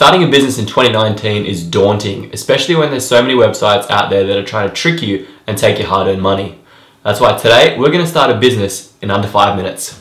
Starting a business in 2019 is daunting, especially when there's so many websites out there that are trying to trick you and take your hard-earned money. That's why today we're going to start a business in under 5 minutes.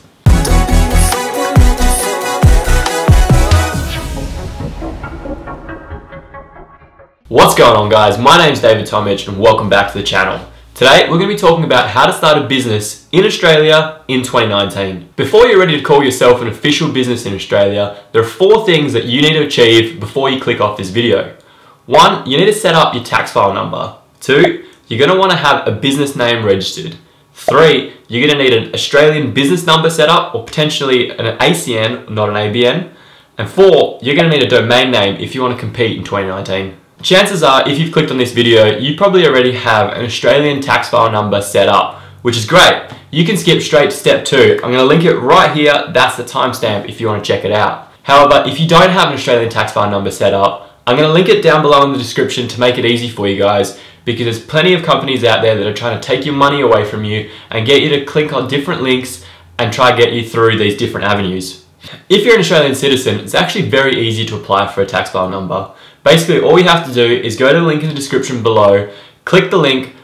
What's going on, guys? My name's David Tomich and welcome back to the channel. Today we're going to be talking about how to start a business in Australia in 2019. Before you're ready to call yourself an official business in Australia, there are 4 things that you need to achieve before you click off this video. 1, you need to set up your tax file number. 2, you're going to want to have a business name registered. 3, you're going to need an Australian business number set up, or potentially an ACN, not an ABN. And 4, you're going to need a domain name if you want to compete in 2019. Chances are, if you've clicked on this video, you probably already have an Australian tax file number set up, which is great. You can skip straight to step 2. I'm going to link it right here. That's the timestamp if you want to check it out. However, if you don't have an Australian tax file number set up, I'm going to link it down below in the description to make it easy for you guys, because there's plenty of companies out there that are trying to take your money away from you and get you to click on different links and try to get you through these different avenues. If you're an Australian citizen, it's actually very easy to apply for a tax file number. Basically, all you have to do is go to the link in the description below, click the link,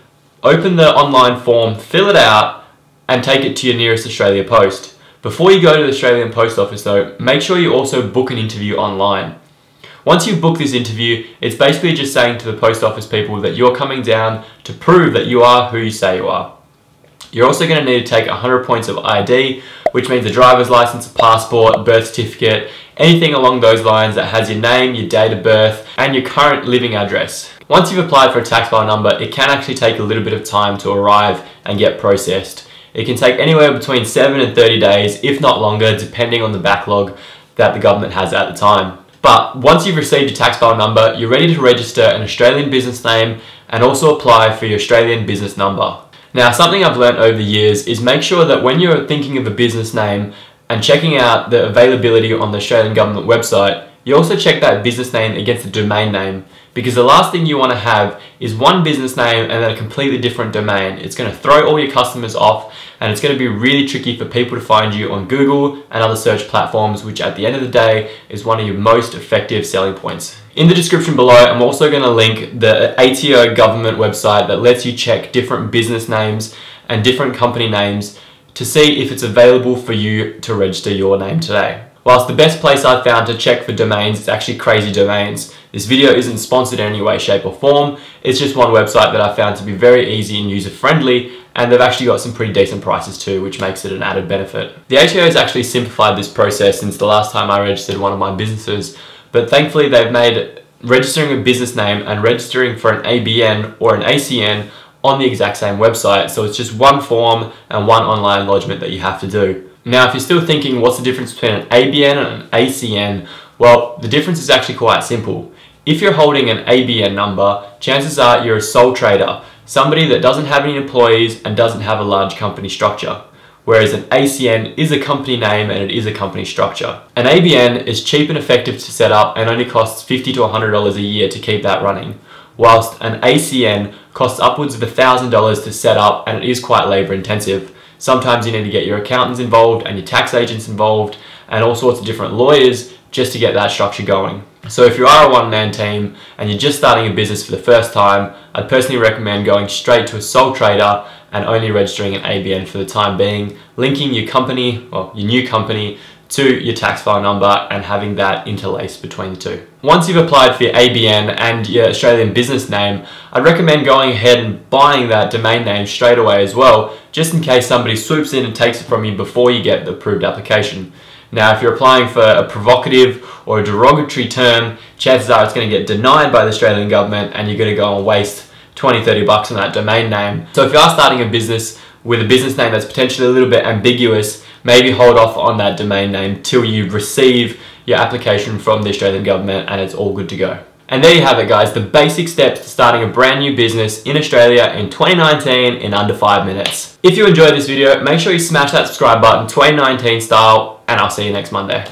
open the online form, fill it out, and take it to your nearest Australia Post. Before you go to the Australian Post Office though, make sure you also book an interview online. Once you book this interview, it's basically just saying to the post office people that you're coming down to prove that you are who you say you are. You're also going to need to take 100 points of ID, which means a driver's license, a passport, birth certificate, anything along those lines that has your name, your date of birth, and your current living address. Once you've applied for a tax file number, it can actually take a little bit of time to arrive and get processed. It can take anywhere between 7 and 30 days, if not longer, depending on the backlog that the government has at the time. But once you've received your tax file number, you're ready to register an Australian business name and also apply for your Australian business number. Now, something I've learned over the years is make sure that when you're thinking of a business name and checking out the availability on the Australian government website, you also check that business name against the domain name, because the last thing you want to have is one business name and then a completely different domain. It's going to throw all your customers off, and it's going to be really tricky for people to find you on Google and other search platforms, which at the end of the day is one of your most effective selling points. In the description below, I'm also going to link the ATO government website that lets you check different business names and different company names to see if it's available for you to register your name today. Whilst the best place I've found to check for domains is actually Crazy Domains. This video isn't sponsored in any way, shape or form. It's just one website that I found to be very easy and user friendly, and they've actually got some pretty decent prices too, which makes it an added benefit. The ATO has actually simplified this process since the last time I registered one of my businesses, but thankfully they've made registering a business name and registering for an ABN or an ACN on the exact same website, so it's just one form and one online lodgement that you have to do. Now, if you're still thinking what's the difference between an ABN and an ACN, well, the difference is actually quite simple. If you're holding an ABN number, chances are you're a sole trader, somebody that doesn't have any employees and doesn't have a large company structure. Whereas an ACN is a company name and it is a company structure. An ABN is cheap and effective to set up and only costs $50 to $100 a year to keep that running, whilst an ACN costs upwards of $1,000 to set up and it is quite labour intensive. Sometimes you need to get your accountants involved and your tax agents involved and all sorts of different lawyers just to get that structure going. So if you are a one-man team and you're just starting a business for the first time, I'd personally recommend going straight to a sole trader and only registering an ABN for the time being, linking your company, or your new company, to your tax file number and having that interlaced between the two. Once you've applied for your ABN and your Australian business name, I'd recommend going ahead and buying that domain name straight away as well, just in case somebody swoops in and takes it from you before you get the approved application. Now, if you're applying for a provocative or a derogatory term, chances are it's going to get denied by the Australian government and you're going to go and waste 20-30 bucks on that domain name. So if you are starting a business with a business name that's potentially a little bit ambiguous, maybe hold off on that domain name till you receive your application from the Australian government and it's all good to go. And there you have it, guys, the basic steps to starting a brand new business in Australia in 2019 in under 5 minutes. If you enjoyed this video, make sure you smash that subscribe button 2019 style, and I'll see you next Monday.